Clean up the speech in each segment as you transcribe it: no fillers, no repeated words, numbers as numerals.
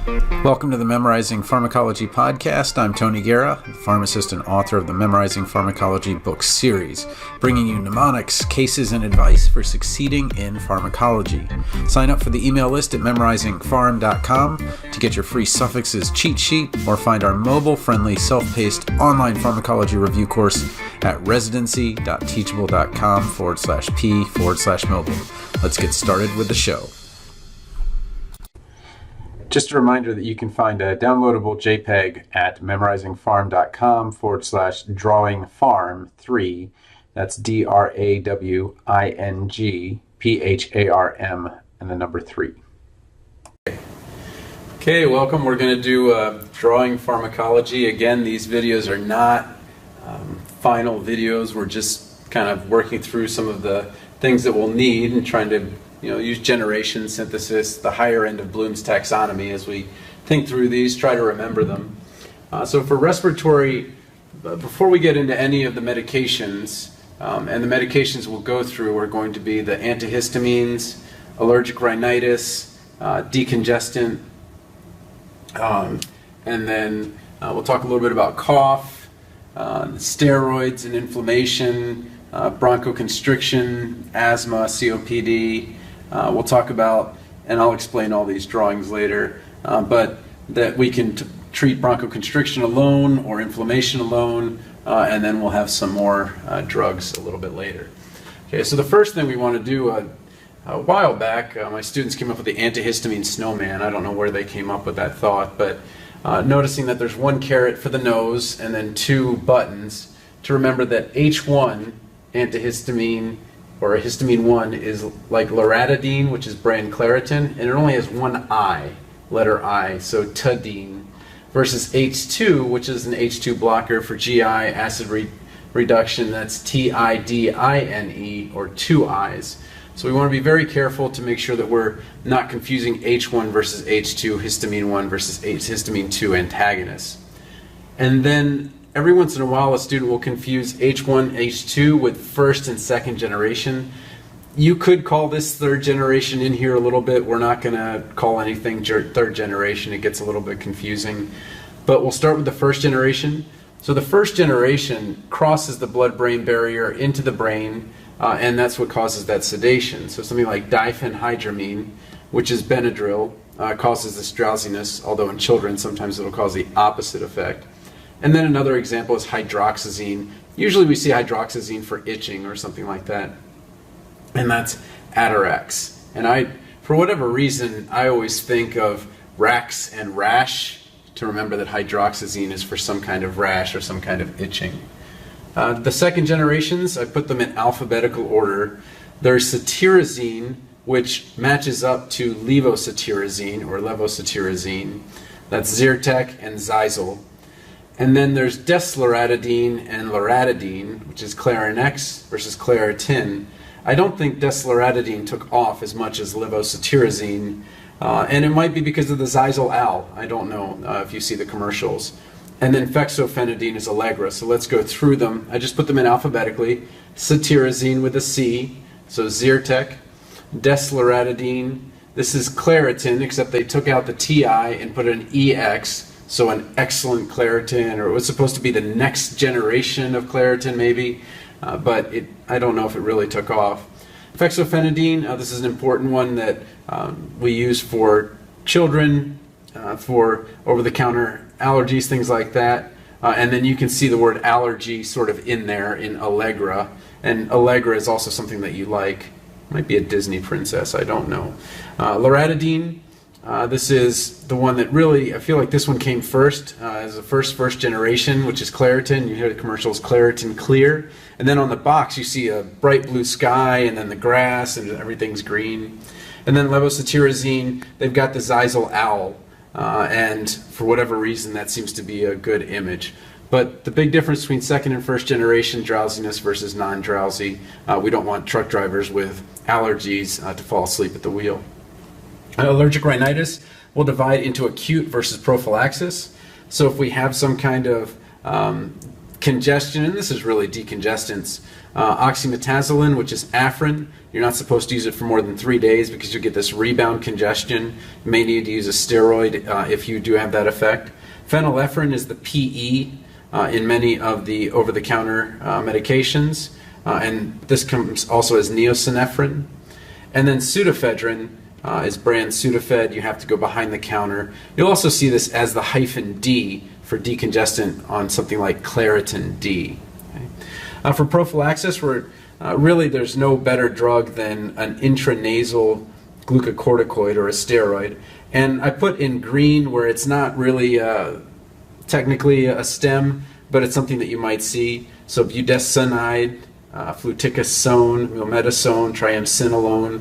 Welcome to the Memorizing Pharmacology podcast. I'm Tony Guerra, pharmacist and author of the Memorizing Pharmacology book series, bringing you mnemonics, cases, and advice for succeeding in pharmacology. Sign up for the email list at memorizingpharm.com to get your free Suffixes cheat sheet, or find our mobile-friendly, self-paced online pharmacology review course at residency.teachable.com/p/mobile. Let's get started with the show. Just a reminder that you can find a downloadable JPEG at memorizingpharm.com/drawingpharm3. That's DRAWINGPHARM and the number 3. Okay, welcome. We're going to do drawing pharmacology. Again, these videos are not final videos. We're just kind of working through some of the things that we'll need and trying to use generation, synthesis, the higher end of Bloom's taxonomy as we think through these, try to remember them. So for respiratory, before we get into any of the medications, and the medications we'll go through are going to be the antihistamines, allergic rhinitis, decongestant, and then we'll talk a little bit about cough, steroids and inflammation, bronchoconstriction, asthma, COPD. We'll talk about, and I'll explain all these drawings later, but that we can treat bronchoconstriction alone or inflammation alone, and then we'll have some more drugs a little bit later. Okay, so the first thing we want to do, a while back, my students came up with the antihistamine snowman. I don't know where they came up with that thought, but noticing that there's one caret for the nose and then 2 buttons, to remember that H1 antihistamine, or a histamine 1, is like loratadine, which is brand Claritin, and it only has one I, letter I, so tadine, versus H2, which is an H2 blocker for GI acid reduction, that's TIDINE, or 2 I's. So we want to be very careful to make sure that we're not confusing H1 versus H2, histamine 1 versus histamine 2 antagonists. And then every once in a while, a student will confuse H1, H2 with first and second generation. You could call this third generation in here a little bit. We're not going to call anything third generation. It gets a little bit confusing. But we'll start with the first generation. So the first generation crosses the blood-brain barrier into the brain, and that's what causes that sedation. So something like diphenhydramine, which is Benadryl, causes this drowsiness, although in children sometimes it'll cause the opposite effect. And then another example is hydroxyzine. Usually we see hydroxyzine for itching or something like that. And that's Atarax. And for whatever reason, I always think of Rax and rash to remember that hydroxyzine is for some kind of rash or some kind of itching. The second generations, I put them in alphabetical order. There's cetirizine, which matches up to levocetirizine or levocetirizine. That's Zyrtec and Xyzal. And then there's desloratadine and loratadine, which is Clarinex versus Claritin. I don't think desloratadine took off as much as levocetirizine, and it might be because of the Xyzal Al. I don't know if you see the commercials. And then fexofenadine is Allegra, so let's go through them. I just put them in alphabetically. Cetirizine with a C, so Zyrtec. Desloratadine, this is Claritin, except they took out the TI and put an EX. So an excellent Claritin, or it was supposed to be the next generation of Claritin maybe, but I don't know if it really took off. Fexofenadine, this is an important one that we use for children, for over-the-counter allergies, things like that. And then you can see the word allergy sort of in there in Allegra. And Allegra is also something that you like. Might be a Disney princess, I don't know. Loratadine. This is the one that really, I feel like this one came first, as the first generation, which is Claritin. You hear the commercials, Claritin Clear. And then on the box you see a bright blue sky and then the grass and everything's green. And then levocetirizine, they've got the Xyzal Owl. And for whatever reason that seems to be a good image. But the big difference between second and first generation drowsiness versus non-drowsy, we don't want truck drivers with allergies to fall asleep at the wheel. Allergic rhinitis will divide into acute versus prophylaxis. So if we have some kind of congestion, and this is really decongestants. Oxymetazoline, which is Afrin. You're not supposed to use it for more than 3 days because you get this rebound congestion. You may need to use a steroid if you do have that effect. Phenylephrine is the PE in many of the over-the-counter medications, and this comes also as neosynephrine. And then pseudoephedrine is brand Sudafed. You have to go behind the counter. You'll also see this as the -D for decongestant on something like Claritin D. Okay. For prophylaxis, really there's no better drug than an intranasal glucocorticoid or a steroid. And I put in green where it's not really technically a stem, but it's something that you might see. So budesonide, fluticasone, mometasone, triamcinolone.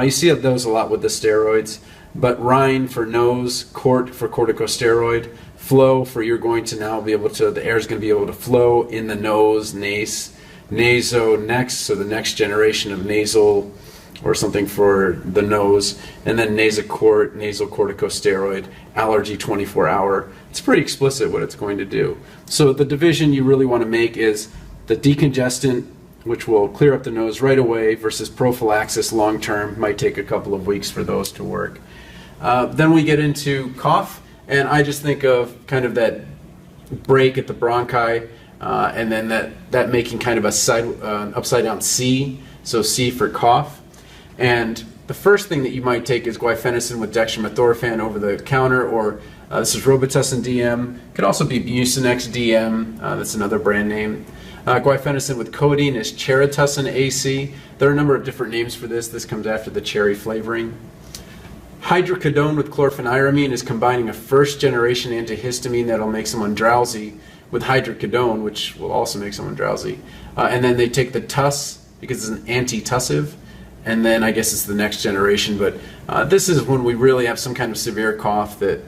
You see those a lot with the steroids. But Rhine for nose, Cort for corticosteroid, Flow for you're going to now be able to, the air is going to be able to flow in the nose, nace, naso next, so the next generation of nasal or something for the nose, and then Nasacort, nasal corticosteroid, Allergy 24-hour. It's pretty explicit what it's going to do. So the division you really want to make is the decongestant, which will clear up the nose right away, versus prophylaxis long term. Might take a couple of weeks for those to work. Then we get into cough, and I just think of kind of that break at the bronchi, and then that making kind of a upside down C, so C for cough. And the first thing that you might take is guaifenesin with dextromethorphan over the counter, or this is Robitussin DM. Could also be Mucinex DM, that's another brand name. Guaifenesin with codeine is Cheritussin AC. There are a number of different names for this. This comes after the cherry flavoring. Hydrocodone with chlorpheniramine is combining a first-generation antihistamine that'll make someone drowsy with hydrocodone, which will also make someone drowsy. And then they take the TUS because it's an antitussive, and then I guess it's the next generation. But this is when we really have some kind of severe cough that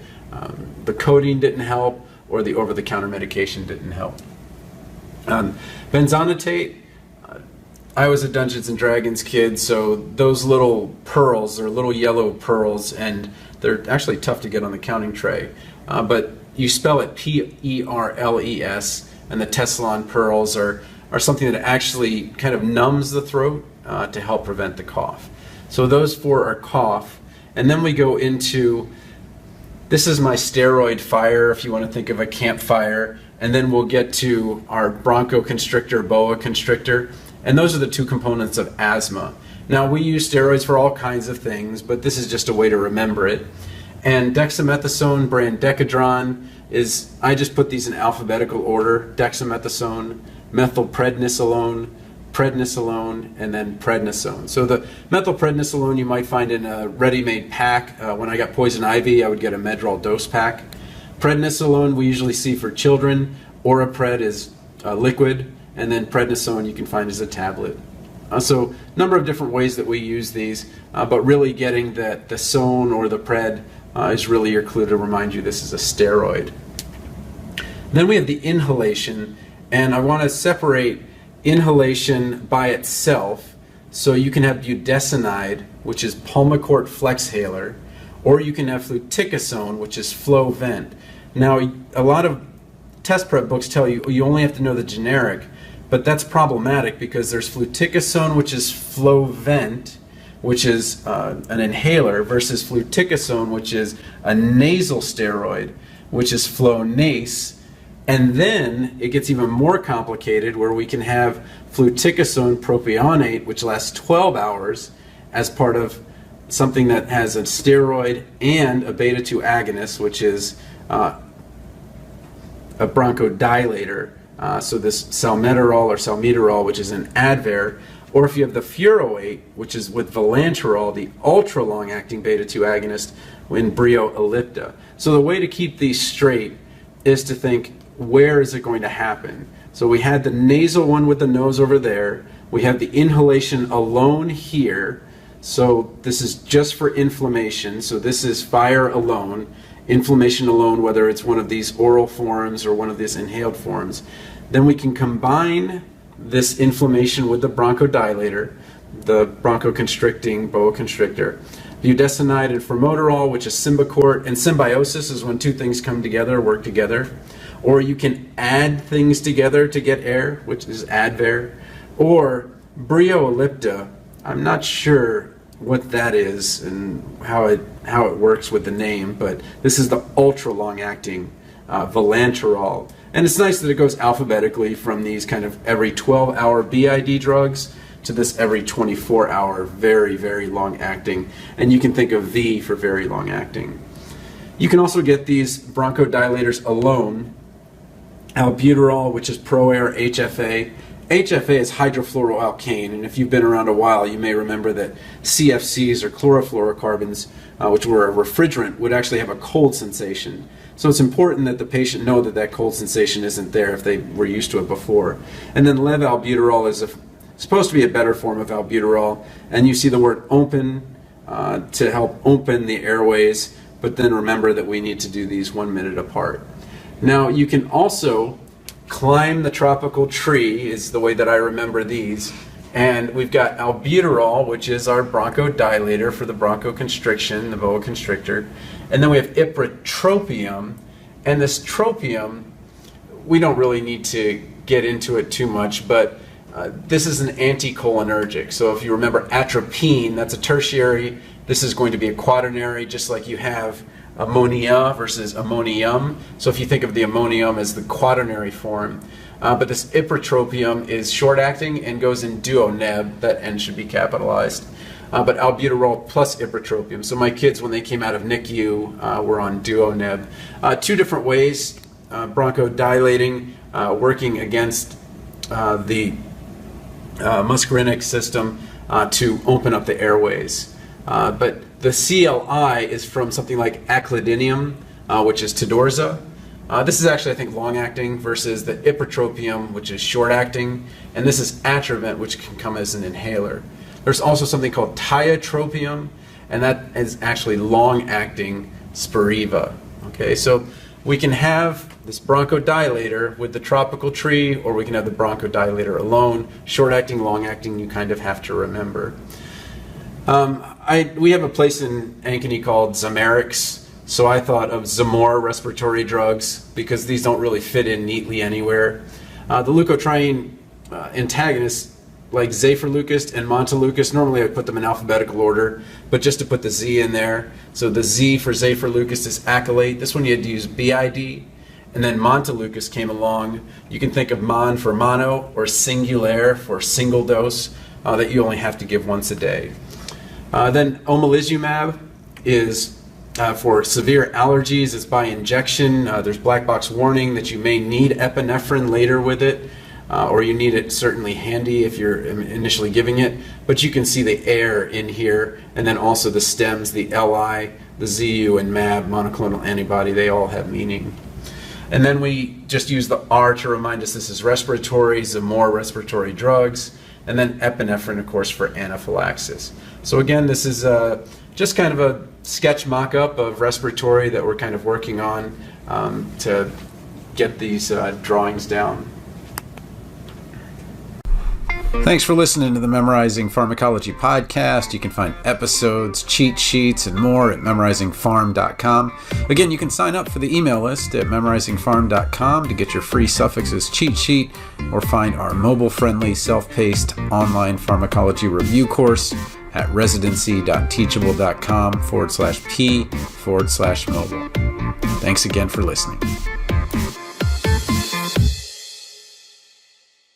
the codeine didn't help or the over-the-counter medication didn't help. Benzonatate, I was a Dungeons and Dragons kid, so those little pearls are little yellow pearls, and they're actually tough to get on the counting tray. But you spell it P-E-R-L-E-S, and the Tessalon pearls are something that actually kind of numbs the throat to help prevent the cough. So those four are cough. And then we go into, this is my steroid fire, if you want to think of a campfire. And then we'll get to our bronchoconstrictor, boa constrictor. And those are the two components of asthma. Now, we use steroids for all kinds of things, but this is just a way to remember it. And dexamethasone brand Decadron is, I just put these in alphabetical order: dexamethasone, methylprednisolone, prednisolone, and then prednisone. So the methylprednisolone you might find in a ready-made pack. When I got poison ivy, I would get a Medrol dose pack. Prednisolone we usually see for children. Orapred is liquid, and then prednisone you can find as a tablet. So a number of different ways that we use these, but really getting that the sone or the pred is really your clue to remind you this is a steroid. Then we have the inhalation, and I want to separate inhalation by itself. So you can have budesonide, which is Pulmicort Flexhaler, or you can have fluticasone, which is Flovent. Now, a lot of test prep books tell you you only have to know the generic, but that's problematic because there's fluticasone, which is Flovent, which is an inhaler, versus fluticasone, which is a nasal steroid, which is Flonase. And then it gets even more complicated where we can have fluticasone propionate, which lasts 12 hours as part of something that has a steroid and a beta-2 agonist, which is a bronchodilator. So this salmeterol or salmeterol, which is an Advair, or if you have the furoate, which is with vilanterol, the ultra-long-acting beta-2 agonist in Brio ellipta. So the way to keep these straight is to think, where is it going to happen? So we had the nasal one with the nose over there. We have the inhalation alone here. So this is just for inflammation. So this is fire alone, inflammation alone, whether it's one of these oral forms or one of these inhaled forms. Then we can combine this inflammation with the bronchodilator, the bronchoconstricting boa constrictor, budesonide and formoterol, which is Symbicort, and symbiosis is when two things come together, work together. or you can add things together to get air, which is Advair, or Brioellipta. I'm not sure what that is and how it works with the name, but this is the ultra long acting Vilanterol. And it's nice that it goes alphabetically from these kind of every 12-hour BID drugs to this every 24-hour very, very long acting. And you can think of V for very long acting. You can also get these bronchodilators alone. Albuterol, which is ProAir HFA. HFA is hydrofluoroalkane, and if you've been around a while, you may remember that CFCs, or chlorofluorocarbons, which were a refrigerant, would actually have a cold sensation. So it's important that the patient know that that cold sensation isn't there if they were used to it before. And then levalbuterol is supposed to be a better form of albuterol, and you see the word open to help open the airways, but then remember that we need to do these 1 minute apart. Now you can also climb the tropical tree, is the way that I remember these. And we've got albuterol, which is our bronchodilator for the bronchoconstriction, the boa constrictor. And then we have ipratropium. And this tropium, we don't really need to get into it too much, but this is an anticholinergic. So if you remember atropine, that's a tertiary. This is going to be a quaternary, just like you have ammonia versus ammonium. So if you think of the ammonium as the quaternary form, but this ipratropium is short-acting and goes in duoneb. That N should be capitalized. But albuterol plus ipratropium. So my kids, when they came out of NICU, were on duoneb. Two different ways, bronchodilating, working against the muscarinic system to open up the airways. But the CLI is from something like aclidinium, which is Tidorza. This is actually, I think, long-acting versus the ipratropium, which is short-acting. And this is Atrovent, which can come as an inhaler. There's also something called tiotropium, and that is actually long-acting Spiriva. Okay, so we can have this bronchodilator with the tropical tree, or we can have the bronchodilator alone. Short-acting, long-acting, you kind of have to remember. We have a place in Ankeny called Zamerix, so I thought of Zamor respiratory drugs because these don't really fit in neatly anywhere. The leukotriene antagonists like Zafirleucos and Montelukast, normally I put them in alphabetical order, but just to put the Z in there. So the Z for Zafirleucos is accolate. This one you had to use BID. And then Montelukast came along. You can think of mon for mono or singulaire for single dose that you only have to give once a day. Then omalizumab is for severe allergies. It's by injection. There's black box warning that you may need epinephrine later with it, or you need it certainly handy if you're initially giving it. But you can see the air in here, and then also the stems, the LI, the ZU, and MAB, monoclonal antibody, they all have meaning. And then we just use the R to remind us this is respiratory, Zamor respiratory drugs, and then epinephrine, of course, for anaphylaxis. So again, this is just kind of a sketch mock-up of respiratory that we're kind of working on to get these drawings down. Thanks for listening to the Memorizing Pharmacology podcast. You can find episodes, cheat sheets, and more at memorizingpharm.com. Again, you can sign up for the email list at memorizingpharm.com to get your free Suffixes cheat sheet, or find our mobile-friendly, self-paced online pharmacology review course at residency.teachable.com/p/mobile. Thanks again for listening.